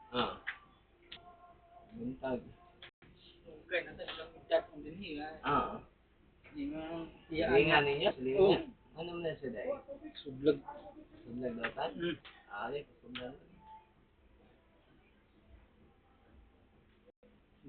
Ah. Buntag. Okay, nasa isang chat mo din hiya. Ah. Iya Silingan ninyo, silingan. Ano man sa day? Sublag. Sublag dotan? Ali, sublag.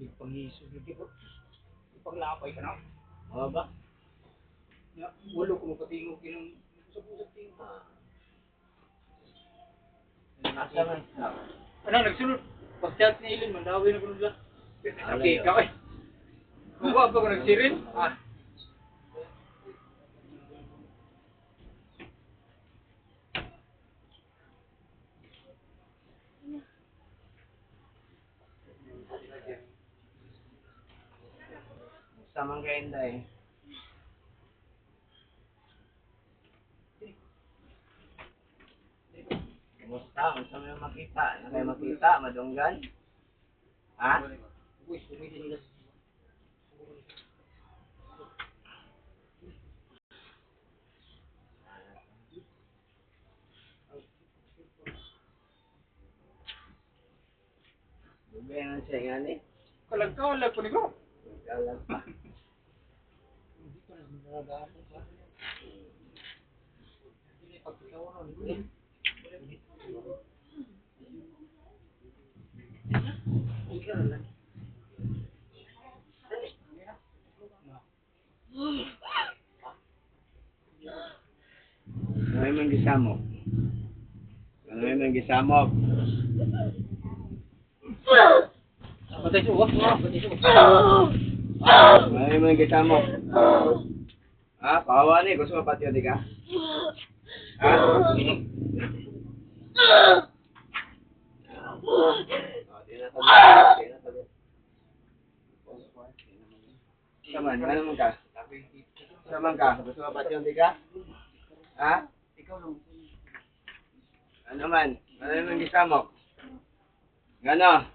Di panghiso lagi po. Ipaglapay ka na. Oo ba? Walo ko mapatingog kinang usap-usap tingog. Asa man? Ano nagsunod? Pag-chat ni Ilin, mandawi na ko nila. Sabi Alayo. ka eh. Kung ba ko nagsirin? Samang kayo day. Kumusta? Gusto mo yung makita? Ano kayo makita? Madunggan? Ha? Uy, sumili nila. Bugay na siya nga ni. Kalag-kalag po ni ko. Kalag pa. Hindi ko na sinaragahan pa. Hindi pagkikawaran ko. Ano yung gisamok? Ano yung gisamok? Batay suwak nga. Batay suwak. Ano yung gisamok? Ha? Pahawa ni. Gusto mo patio di ka? Ha? Saman, ano mo ka? Saman ka? Gusto mo patio di ka? Ha? Ikaw lang. Ano man? Ano yung gisamok? Gano?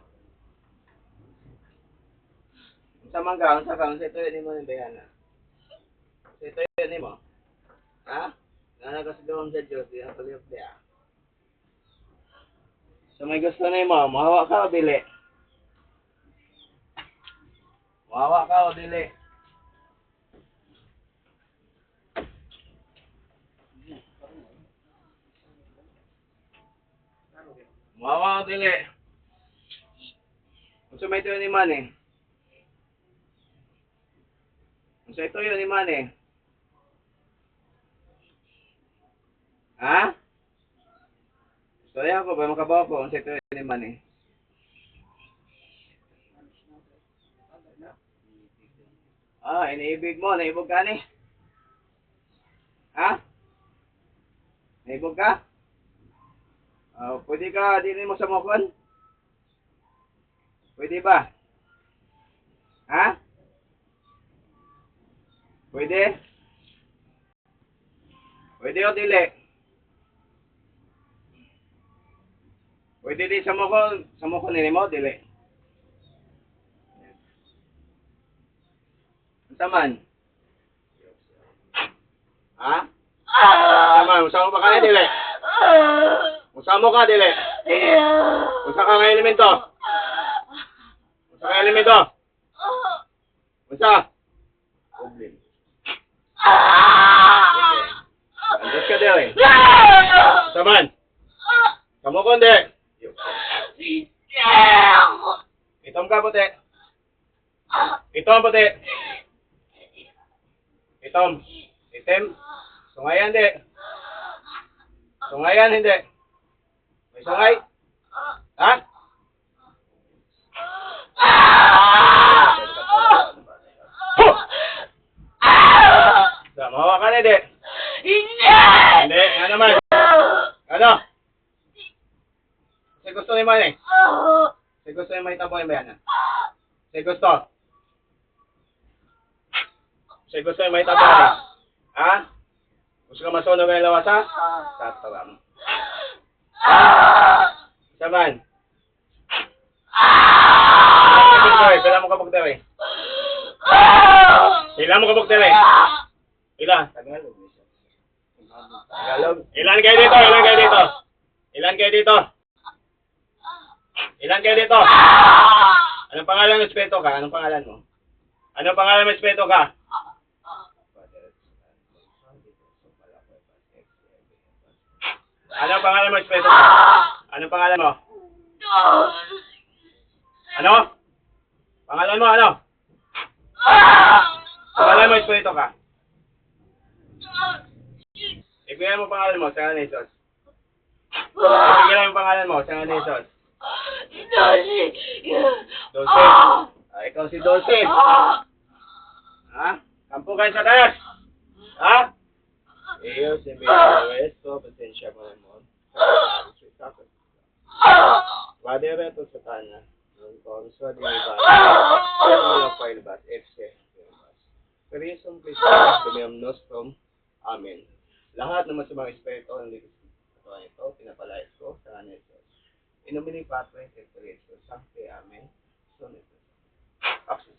Saman ka? Unsa ka? Unsa ito yun mo ng bayana? Unsa ito yun mo? Ha? Gana ka sa gawang sa Diyos, di ang paliyok diya. So may gusto na mo, mahawa ka o dili? Mahawa ka o dili? Mahawa o dili? Unsa may tuyo ni man eh? Unsa ito yun ni man eh? Ha? Storya ko ba makabaw ko unsa ito yun ni man eh? Ah, iniibig mo, naibog ka ni? Ha? Naibog ka? Pwede ka din mo sa mokon? Pwede ba? Ha? Pwede? Pwede o dili? Pwede di sa mokon nini mo, dili? Unsa man? Ha? Unsa man? Usama ba ka ni dili? Usama ka dili? Unsa ka nga elemento? Unsa ka elemento? Unsa? Problem. Andos ka dili? Unsa man? Sa mokon di? Itom ka puti. Itom puti. Itom. Itim. Sungayan di. Sungayan hindi. May sungay? Ha? Mahawa ka na di. Hindi. Nga naman. Ano? Kasi gusto ni man eh. Kasi gusto ni man itabo yung bayanan. Kasi gusto. Kasi gusto ni man itabo eh. Ha? Gusto ka masunog ang lawasa? Tatawa mo. Saman. Pila mo kabog daw eh. Pila mo kabog daw eh. Pila? Tagalog. Tagalog. Ilan kayo dito? Ilan kayo dito? Ilan kayo dito? Ilan kayo dito? Anong pangalan mo, Espeto ka? Anong pangalan mo? Anong pangalan mo, Espeto ka? Anong pangalan mo, Espeto ka? Anong pangalan mo? Ano? Pangalan mo, ano? Pangalan mo, Espeto ka? Ibigay mo pangalan mo, sa ni Jesus. Ibigay mo pangalan mo, sa ni Jesus. Dulce. Ikaw si Dulce. Ha? Kampo kayo sa taas. Ha? Iyo, si Miguel Resto, pasensya mo naman. Padre reto sa tana. Ng konso di ba? Ang file bat, FC. Perisong Kristo, kumiyamnos from Amen. Lahat ng masamang espiritu ng ligtas sa ito, pinapalayas ko sa kanil. Inumini Padre, Cristo, Sancte, Amen. So, nito. Aksa.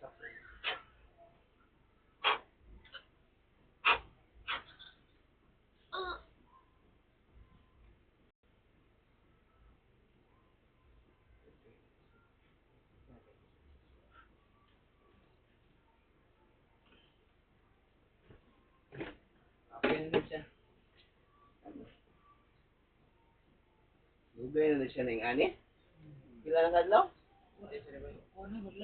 Okay na siya. Lugay na siya ng ani? Pila na kadlaw?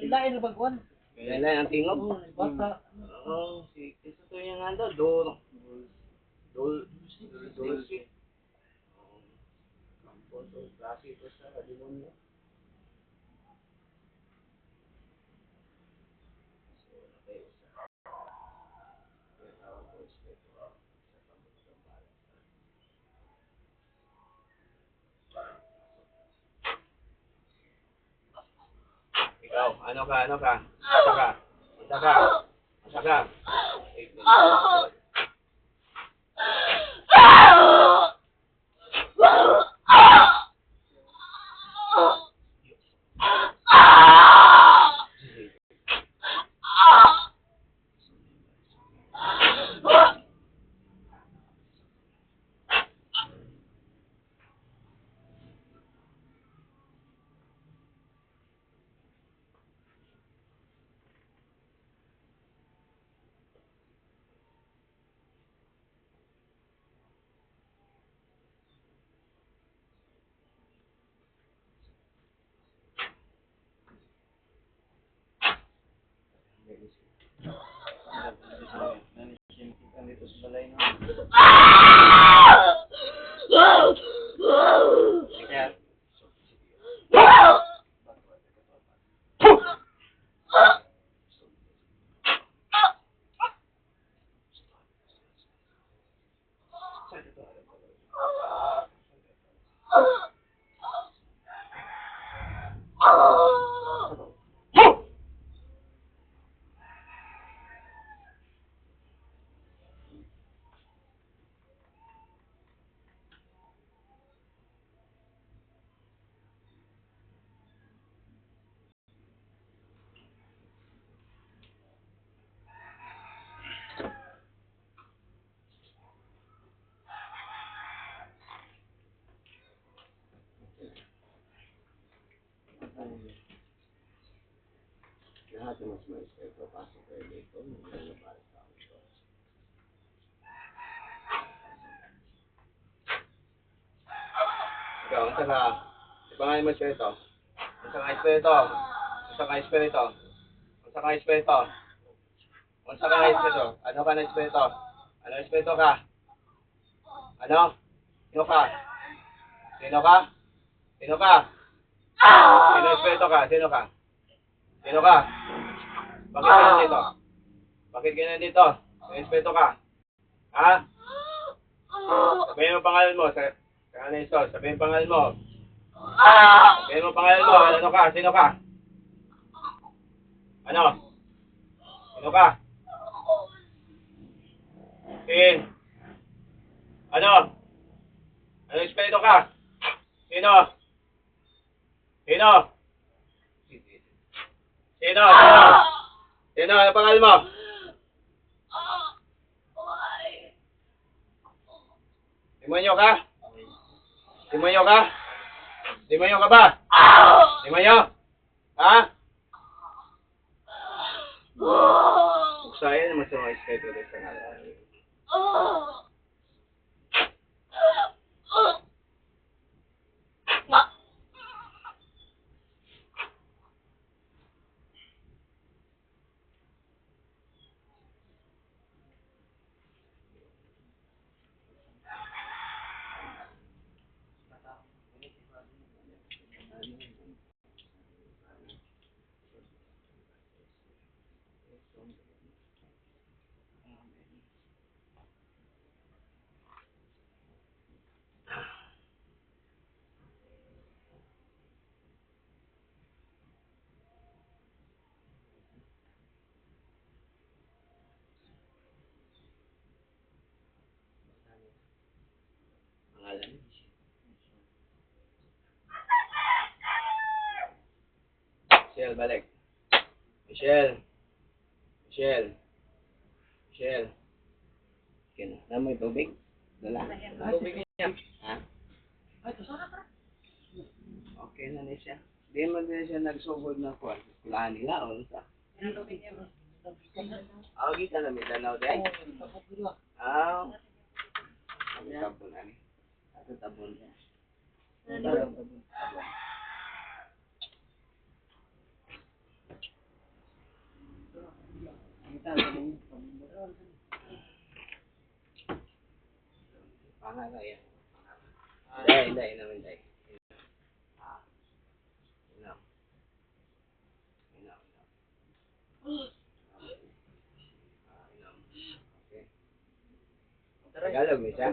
Lain na bagwan. Kailan lang ang tingog? Bata. Oo, si Kristo to yung ando, Dulce. Kampo to, klase ito sa demonyo. Ikaw, ano ka? Asa ka? Dito sa balay na. Kaya, lahat ng mas may espiritu pasok kayo dito, mga para sa akin ito. Ikaw, unsa ka? Ipangalan mo espiritu. Unsa ka espiritu? Unsa ka espiritu? Unsa ka espiritu? Unsa ka espiritu? Ano ka na espiritu? Ano espiritu ka? Ano? Sino ka? Sino ka? Sino ka? Sino espiritu ka? Sino ka? Sino ka? Bakit ka nandito? Bakit ka nandito? Sino espiritu ka? Ha? Sabihin mo pangalan mo. Sabihin pangalan mo. Sabihin mo pangalan mo. Ano ka? Sino ka? Ano? Sino ka? Sin? Ano? Ano espiritu ka? Sino? Sino? Sino? Sino? Ano pangalan mo? Demonyo ka? Demonyo ka? Demonyo ka ba? Lima nyo? Ha? Uksayan naman sa mga schedule sa ngalan. Pangalan. Michelle, balik. Michelle. Michelle. Michelle. Okay na. Namoy tubig? Dala. Tubig niya. Ha? Ay, to sana ka. Okay na ni siya. Di man din siya nagsugod na kuwan. Kulaan nila o sa. Tubig niya, bro. Ah, kita na may danaw di ay. Ah. Ang tabon ani. Ato tabon. Tabon. Pangalan yan. Hindi naman dai. Ah. Ina. Ina. Ina. Okay. Tagalog ni siya?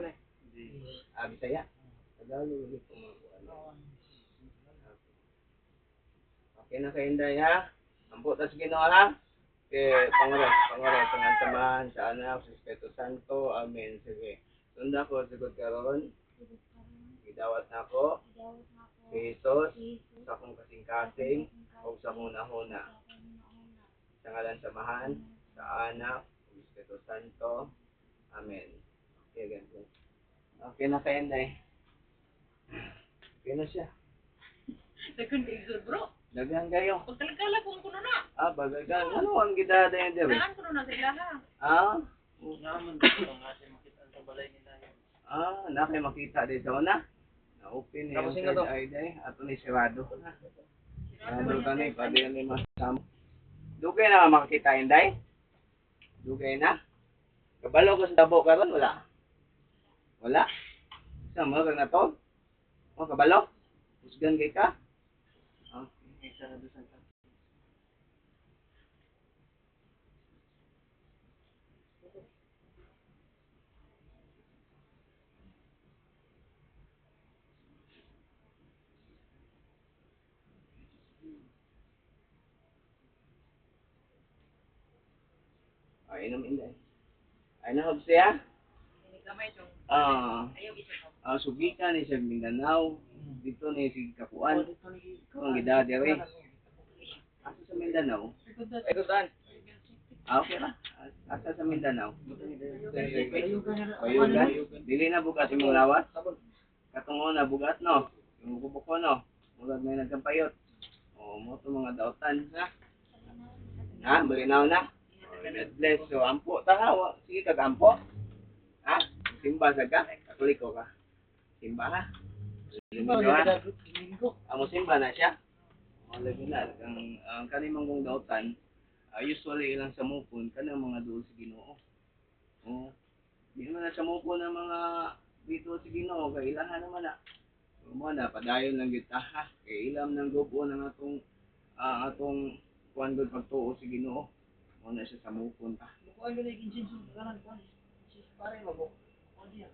Ah, Bisaya? Tagalog ulit po mga okay na kayo Inday ha? Ampo tas Ginoo ha? Okay, pangalan sa samahan sa anak, sa Espiritu Santo, amen. Sige. Sunda ko, sigod karon. Idawat na ako. Si Jesus, sa akong kasing-kasing, o sa akong nahuna. Sa ngalan samahan, sa anak, sa Espiritu Santo, amen. Okay, ganito. Okay na kayo Inday. Okay na siya. Second exod, bro. Dagang kayo. Pagkalagala kung kuno na. Ah, bagagan. Ano ang gidada yan, Dere? Daan kuno na sa ilaha. Ah? Naman dito ang ating makita sa balay nila. Ah, na kayo makita din sa una. Na-open Tapos yung nga to. third eye day. Ato ni sirado. Sirado ka na, pwede yan ni masama. Dugay na makakita yun, day? Dugay na? Kabalo ko sa tabo ka ron, wala? Wala? Isang mga na to? O, kabalo? Husgan kay ka? Okay. Isa na doon sa Ay, inom inday. Ay, nahog siya? gamay tong Ah, ayaw isa ko. Sugika ni siya Mindanao. Dito ni si Kapuan. Ang gidada rin. Asa sa Mindanao? Ikutan. Ah, okay ra. Asa sa Mindanao? Bayugan. Dili na bugat imong lawas. Katungo na bugat no. Yung kubok ko no. Murag may nagkampayot. O mo to mga dautan ha. Ha, malinaw na. God bless. So ampo ta ha. Sige kag ampo. Ha? Simba sa ka. Katoliko ka. Simba ha. Simba ha. Amo simba na siya. Lagi na ang kanimang kong dautan. Usually ilang samupon kanang mga duol sa Ginoo. Oh. Di naman na samupon ng mga dito sa Ginoo kay ilahan naman na. Mo na padayon lang kita ha. Kay ilam ng grupo ng atong kuan gud pagtuo sa Ginoo. Mo na siya samupon ta. Kuan gyud kinsin sa kanan kuan. Sis pare mabo. Kuan diya.